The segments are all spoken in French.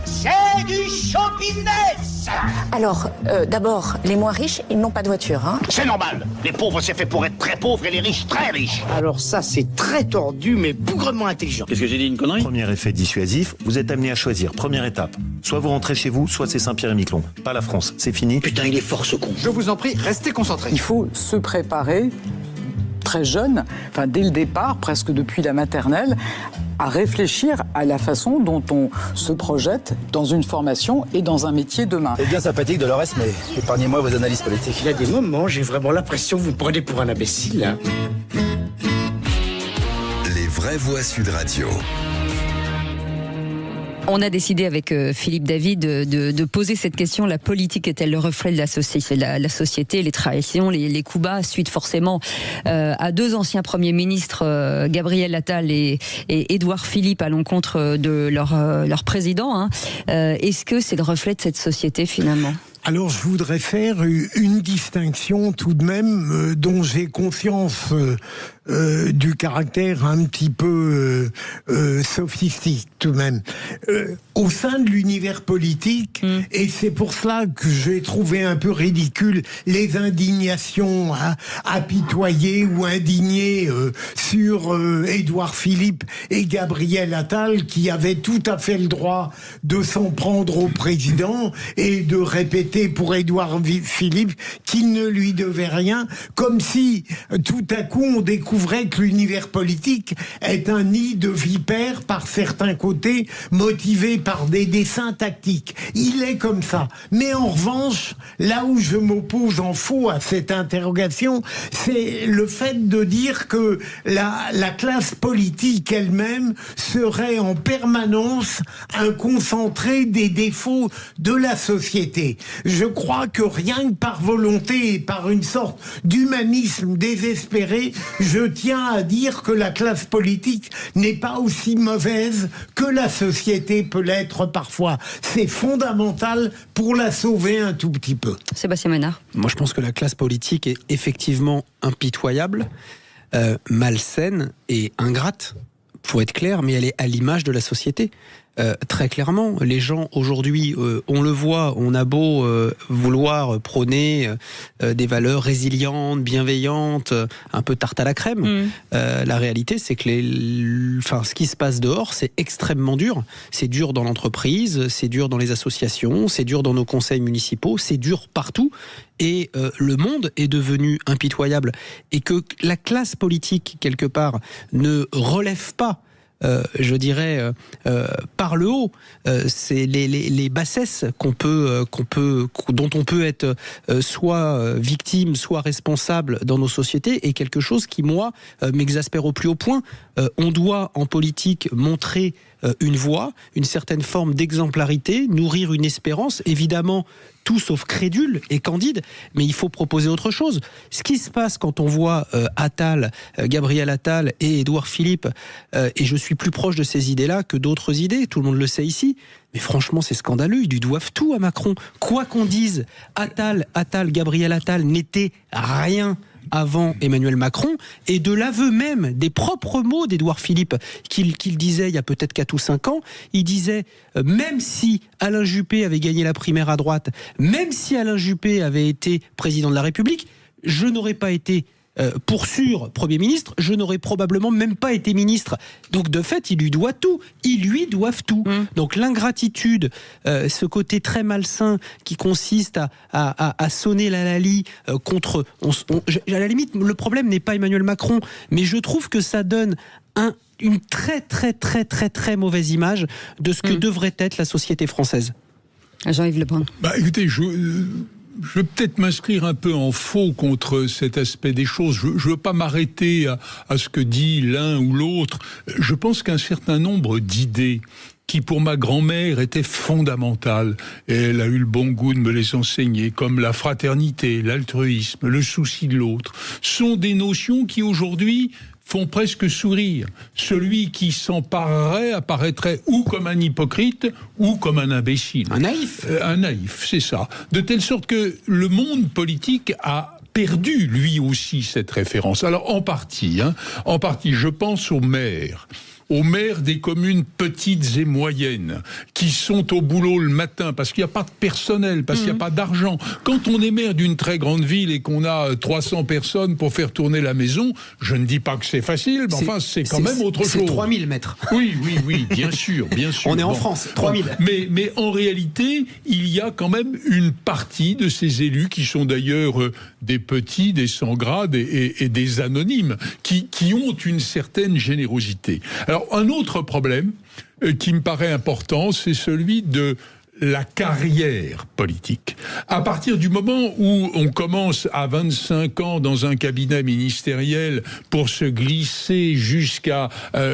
c'est du show business. Alors, d'abord, les moins riches, ils n'ont pas de voiture, hein. C'est normal. Les pauvres, c'est fait pour être très pauvres et les riches, très riches. Alors ça, c'est très tordu, mais bougrement intelligent. Qu'est-ce que j'ai dit, une connerie ? Premier effet dissuasif, vous êtes amené à choisir. Première étape, soit vous rentrez chez vous, soit c'est Saint-Pierre-et-Miquelon. Pas la France, c'est fini. Putain, il est fort ce con. Je vous en prie, restez concentrés. Il faut se préparer très jeune, enfin dès le départ, presque depuis la maternelle, à réfléchir à la façon dont on se projette dans une formation et dans un métier demain. C'est bien sympathique de Dolores, mais épargnez-moi vos analyses politiques. Il y a des moments, j'ai vraiment l'impression que vous me prenez pour un imbécile, hein. Les vraies voix Sud Radio. On a décidé avec Philippe David de poser cette question. La politique est-elle le reflet de la société, les trahison, les coups bas, suite forcément à deux anciens premiers ministres, Gabriel Attal et Édouard Philippe, à l'encontre de leur président, hein. Est-ce que c'est le reflet de cette société finalement ? Alors, je voudrais faire une distinction tout de même dont j'ai conscience du caractère un petit peu sophistique tout de même. Au sein de l'univers politique, et c'est pour cela que j'ai trouvé un peu ridicule les indignations apitoyées ou indignées sur Édouard Philippe et Gabriel Attal, qui avaient tout à fait le droit de s'en prendre au président et de répéter pour Édouard Philippe qu'il ne lui devait rien, comme si tout à coup on découvrait que l'univers politique est un nid de vipères par certains côtés, motivé par des desseins tactiques. Il est comme ça. Mais en revanche, là où je m'oppose en faux à cette interrogation, c'est le fait de dire que la classe politique elle-même serait en permanence un concentré des défauts de la société. Je crois que rien que par volonté et par une sorte d'humanisme désespéré, je tiens à dire que la classe politique n'est pas aussi mauvaise que la société peut l'être parfois. C'est fondamental pour la sauver un tout petit peu. Sébastien Ménard. Moi, je pense que la classe politique est effectivement impitoyable, malsaine et ingrate, pour être clair, mais elle est à l'image de la société. Très clairement, les gens aujourd'hui, on le voit, on a beau vouloir prôner des valeurs résilientes, bienveillantes, un peu tarte à la crème. La réalité, c'est que ce qui se passe dehors, c'est extrêmement dur. C'est dur dans l'entreprise, c'est dur dans les associations, c'est dur dans nos conseils municipaux, c'est dur partout. Et le monde est devenu impitoyable. Et que la classe politique, quelque part, ne relève pas, je dirais, par le haut, c'est les bassesses dont on peut être soit victime, soit responsable dans nos sociétés, est quelque chose qui, moi, m'exaspère au plus haut point. On doit, en politique, montrer une voie, une certaine forme d'exemplarité, nourrir une espérance, évidemment, tout sauf crédule et candide, mais il faut proposer autre chose. Ce qui se passe quand on voit Gabriel Attal et Édouard Philippe, et je suis plus proche de ces idées-là que d'autres idées, tout le monde le sait ici, mais franchement c'est scandaleux, ils lui doivent tout à Macron. Quoi qu'on dise, Gabriel Attal n'était rien avant Emmanuel Macron, et de l'aveu même des propres mots d'Édouard Philippe qu'il disait il y a peut-être 4 ou 5 ans, il disait même si Alain Juppé avait gagné la primaire à droite, même si Alain Juppé avait été président de la République, je n'aurais pas été pour sûr Premier ministre, je n'aurais probablement même pas été ministre. Donc de fait, il lui doit tout. Ils lui doivent tout. Donc l'ingratitude, ce côté très malsain qui consiste à sonner la lalie contre... à la limite, le problème n'est pas Emmanuel Macron, mais je trouve que ça donne une très très très très très mauvaise image de ce que devrait être la société française. Jean-Yves Le Brun. Écoutez, je vais peut-être m'inscrire un peu en faux contre cet aspect des choses. Je ne veux pas m'arrêter à ce que dit l'un ou l'autre. Je pense qu'un certain nombre d'idées qui, pour ma grand-mère, étaient fondamentales, et elle a eu le bon goût de me les enseigner, comme la fraternité, l'altruisme, le souci de l'autre, sont des notions qui, aujourd'hui, font presque sourire. Celui qui s'emparerait apparaîtrait ou comme un hypocrite ou comme un imbécile. Un naïf. Un naïf, c'est ça. De telle sorte que le monde politique a perdu, lui aussi, cette référence. Alors, en partie, je pense aux maires aux maires des communes petites et moyennes qui sont au boulot le matin parce qu'il n'y a pas de personnel, parce qu'il n'y a pas d'argent. Quand on est maire d'une très grande ville et qu'on a 300 personnes pour faire tourner la maison, je ne dis pas que c'est facile, mais enfin c'est quand même autre chose. C'est 3000 mètres. Oui, bien sûr. On est en France, 3000. Mais en réalité, il y a quand même une partie de ces élus qui sont d'ailleurs des petits, des sans grade et des anonymes, qui ont une certaine générosité. Alors, un autre problème qui me paraît important, c'est celui de la carrière politique. À partir du moment où on commence à 25 ans dans un cabinet ministériel pour se glisser jusqu'à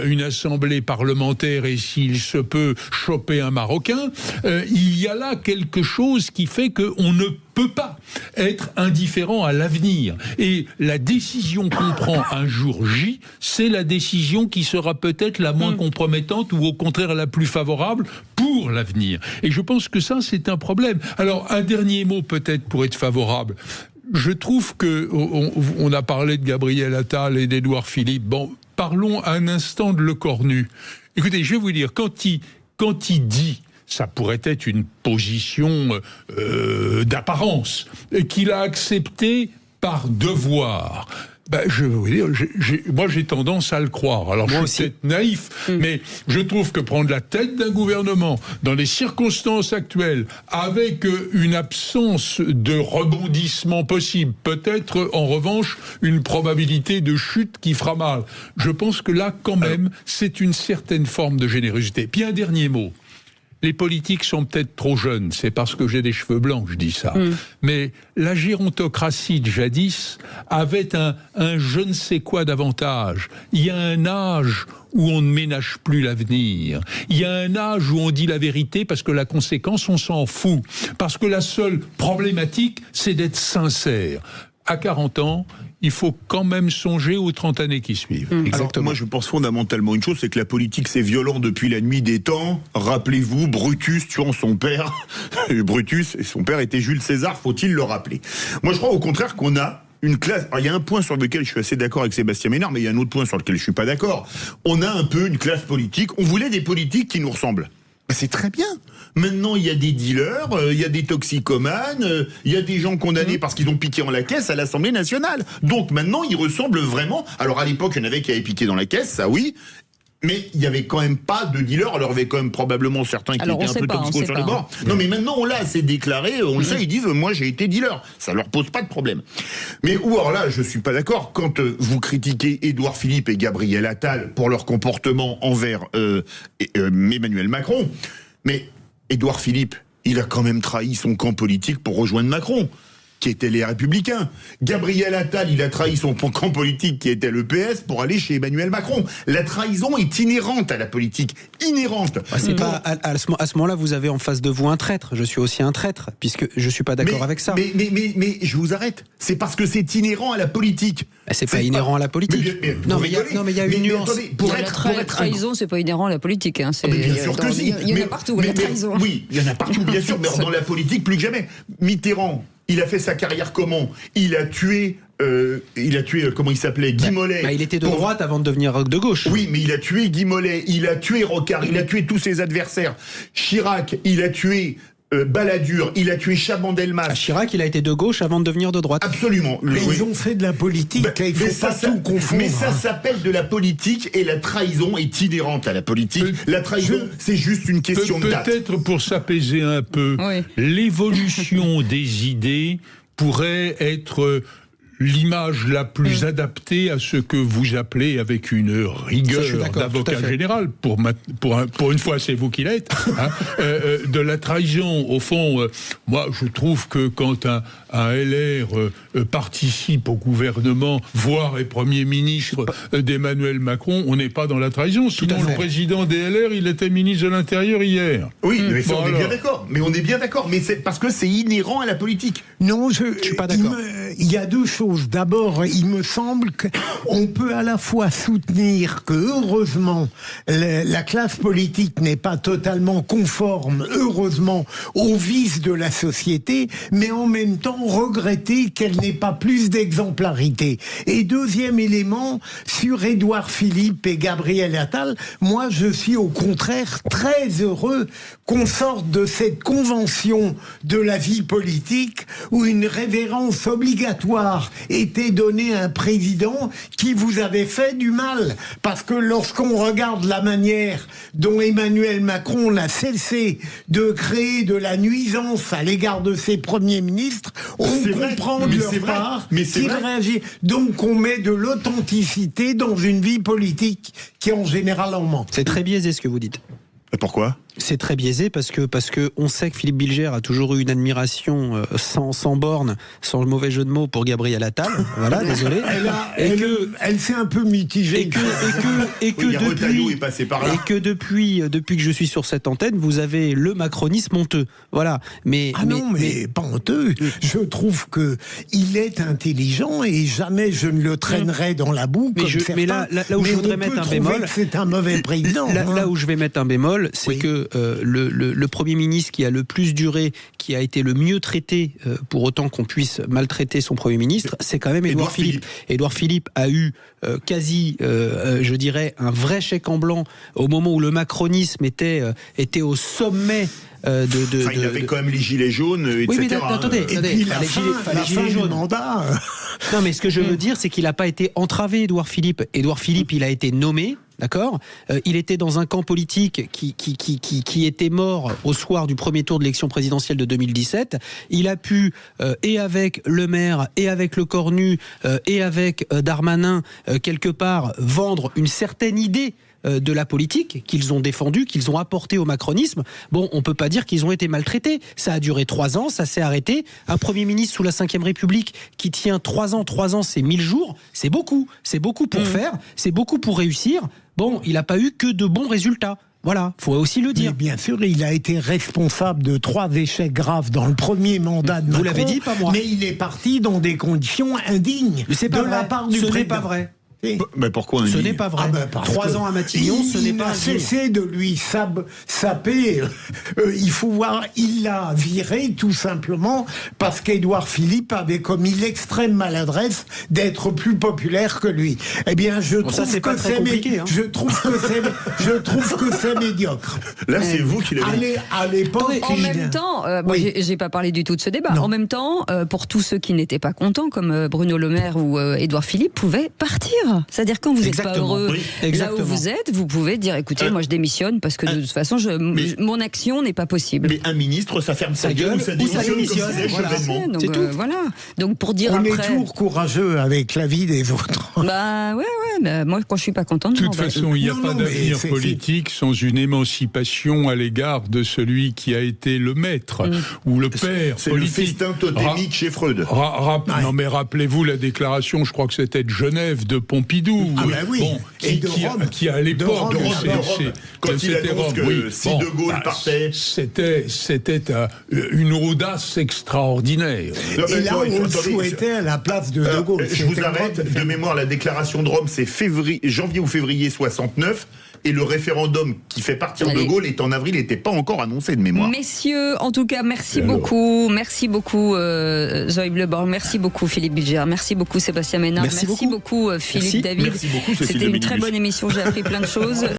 une assemblée parlementaire et s'il se peut choper un Marocain, il y a là quelque chose qui fait qu'on ne peut pas être indifférent à l'avenir. Et la décision qu'on prend un jour J, c'est la décision qui sera peut-être la moins compromettante ou au contraire la plus favorable pour l'avenir. Et je pense que ça, c'est un problème. Alors, un dernier mot peut-être pour être favorable. Je trouve que on a parlé de Gabriel Attal et d'Édouard Philippe. Bon, parlons un instant de Lecornu. Écoutez, je vais vous dire, quand il dit, ça pourrait être une position d'apparence, qu'il a accepté par devoir. Je veux dire, moi j'ai tendance à le croire. Alors moi je suis peut-être naïf, mais je trouve que prendre la tête d'un gouvernement dans les circonstances actuelles, avec une absence de rebondissement possible, peut-être en revanche une probabilité de chute qui fera mal. Je pense que là quand même c'est une certaine forme de générosité. Puis un dernier mot. Les politiques sont peut-être trop jeunes, c'est parce que j'ai des cheveux blancs que je dis ça. Mais la gérontocratie de jadis avait un je ne sais quoi d'avantage. Il y a un âge où on ne ménage plus l'avenir. Il y a un âge où on dit la vérité parce que la conséquence, on s'en fout. Parce que la seule problématique, c'est d'être sincère. À 40 ans, il faut quand même songer aux 30 années qui suivent. Alors, moi, je pense fondamentalement une chose, c'est que la politique, c'est violent depuis la nuit des temps. Rappelez-vous, Brutus tuant son père. Brutus, et son père était Jules César, faut-il le rappeler. Moi, je crois au contraire qu'on a une classe... Alors, il y a un point sur lequel je suis assez d'accord avec Sébastien Ménard, mais il y a un autre point sur lequel je suis pas d'accord. On a un peu une classe politique. On voulait des politiques qui nous ressemblent. C'est très bien. Maintenant, il y a des dealers, il y a des toxicomanes, il y a des gens condamnés parce qu'ils ont piqué en la caisse à l'Assemblée nationale. Donc maintenant, ils ressemblent vraiment... Alors à l'époque, il y en avait qui avaient piqué dans la caisse, ça oui, mais il n'y avait quand même pas de dealers. Alors il y avait quand même probablement certains qui étaient un peu toxico sur les bords. Non mais maintenant, on l'a assez déclaré, on le sait, ils disent « moi j'ai été dealer ». Ça leur pose pas de problème. Mais ou alors là, je suis pas d'accord, quand vous critiquez Édouard Philippe et Gabriel Attal pour leur comportement envers Emmanuel Macron, mais Édouard Philippe, il a quand même trahi son camp politique pour rejoindre Macron, qui était les Républicains. Gabriel Attal, il a trahi son camp politique, qui était le PS, pour aller chez Emmanuel Macron. La trahison est inhérente à la politique. Inhérente. C'est pas, à ce moment-là, vous avez en face de vous un traître. Je suis aussi un traître, puisque je suis pas d'accord avec ça. Mais je vous arrête. C'est parce que c'est inhérent à la politique. C'est pas inhérent à la politique. Non, mais il y a une nuance. Attendez, la trahison, c'est pas inhérent à la politique. Hein. Bien sûr que si. Il y en a partout, la trahison. Oui, il y en a partout, bien sûr, mais dans la politique, plus que jamais. Mitterrand, il a fait sa carrière comment ? Il a tué, comment il s'appelait ? Guy Mollet. Il était de droite avant de devenir de gauche. Oui, mais il a tué Guy Mollet, il a tué Rocard, il a tué tous ses adversaires. Chirac, il a tué Balladur, il a tué Chaban-Delmas. Chirac, il a été de gauche avant de devenir de droite. Absolument. Mais ils ont fait de la politique, il faut pas tout confondre. Mais ça s'appelle de la politique et la trahison est inhérente à la politique. La trahison, c'est juste une question de date. Peut-être pour s'apaiser un peu, l'évolution des idées pourrait être l'image la plus adaptée à ce que vous appelez avec une rigueur d'avocat général, pour une fois c'est vous qui l'êtes, hein, de la trahison. Au fond, moi je trouve que quand un LR participe au gouvernement, voire est Premier ministre d'Emmanuel Macron, on n'est pas dans la trahison. Sinon le président des LR, il était ministre de l'Intérieur hier. Oui, mais ça, on est bien d'accord. Mais on est bien d'accord. Mais c'est parce que c'est inhérent à la politique. Non, je suis pas d'accord. Il y a deux choses. choses. D'abord, il me semble qu'on peut à la fois soutenir que, heureusement, la classe politique n'est pas totalement conforme, heureusement, aux vices de la société, mais en même temps regretter qu'elle n'ait pas plus d'exemplarité. Et deuxième élément, sur Édouard Philippe et Gabriel Attal, moi je suis au contraire très heureux qu'on sorte de cette convention de la vie politique où une révérence obligatoire était donnée à un président qui vous avait fait du mal. Parce que lorsqu'on regarde la manière dont Emmanuel Macron n'a cessé de créer de la nuisance à l'égard de ses premiers ministres, on comprend de leur part qu'ils réagissent. Donc on met de l'authenticité dans une vie politique qui en général en manque. C'est très biaisé ce que vous dites. Et pourquoi ? C'est très biaisé parce que on sait que Philippe Bilger a toujours eu une admiration sans borne, sans le mauvais jeu de mots pour Gabriel Attal. Voilà, désolé. Elle s'est un peu mitigée. Et que depuis que je suis sur cette antenne, vous avez le macronisme honteux. Voilà. Mais pas honteux. Je trouve que il est intelligent et jamais je ne le traînerai dans la boue. Mais là où je voudrais mettre un bémol, c'est un mauvais président. Là où je vais mettre un bémol, c'est que le Premier ministre qui a le plus duré, qui a été le mieux traité, pour autant qu'on puisse maltraiter son Premier ministre, c'est quand même Édouard Philippe. Édouard Philippe a eu je dirais, un vrai chèque en blanc au moment où le macronisme était au sommet. Il avait quand même les gilets jaunes, etc. Oui, mais attendez, et puis la fin du mandat. Non, mais ce que je veux dire, c'est qu'il n'a pas été entravé, Édouard Philippe. Édouard Philippe, il a été nommé. D'accord. Il était dans un camp politique qui était mort au soir du premier tour de l'élection présidentielle de 2017. Il a pu, et avec Le Maire, et avec Le Cornu, et avec Darmanin, quelque part, vendre une certaine idée de la politique qu'ils ont défendue, qu'ils ont apporté au macronisme. Bon, on peut pas dire qu'ils ont été maltraités. Ça a duré 3 ans, ça s'est arrêté. Un Premier ministre sous la Ve République qui tient 3 ans, c'est 1000 jours. C'est beaucoup. C'est beaucoup pour faire, c'est beaucoup pour réussir. Bon, il n'a pas eu que de bons résultats. Voilà, faut aussi le dire. Mais bien sûr, il a été responsable de 3 échecs graves dans le premier mandat de Macron. Vous l'avez dit, pas moi. Mais il est parti dans des conditions indignes de la part du président. Ce n'est pas vrai. Mais pourquoi ce n'est pas vrai. 3 ans à Matignon, ce n'est pas indigne. Il a cessé de lui saper. Il faut voir, il l'a viré tout simplement parce qu'Édouard Philippe avait commis l'extrême maladresse d'être plus populaire que lui. Eh bien, je trouve que c'est médiocre. Là, c'est vous qui l'avez dit. À l'époque, en même temps, j'ai pas parlé du tout de ce débat. En même temps, pour tous ceux qui n'étaient pas contents, comme Bruno Le Maire ou Édouard Philippe, pouvaient partir. C'est-à-dire quand vous n'êtes pas heureux là où vous êtes, vous pouvez dire écoutez, moi je démissionne parce que de toute façon mon action n'est pas possible. Mais un ministre, ça ferme sa gueule ou ça démissionne. C'est tout. Voilà. Donc pour dire on après, est toujours courageux avec la vie des autres. Bah ouais. Mais moi quand je suis pas contente. De toute façon, il n'y a pas d'avenir politique sans une émancipation à l'égard de celui qui a été le maître ou le père. C'est le festin totémique chez Freud. Non mais rappelez-vous la déclaration, je crois que c'était de Genève, de Pompidou, qui à l'époque, quand il annonce que si De Gaulle partait, c'était une audace extraordinaire. Et là, on le souhaitait à la place de De Gaulle. Je vous arrête de mémoire, la déclaration de Rome, c'est janvier ou février 69. Et le référendum qui fait partir De Gaulle est en avril, n'était pas encore annoncé de mémoire. Messieurs, en tout cas, merci beaucoup Zoe Bleborg, merci beaucoup Philippe Bilger, merci beaucoup Sébastien Ménard, merci beaucoup Philippe David. Merci beaucoup, c'était une très bonne émission, j'ai appris plein de choses.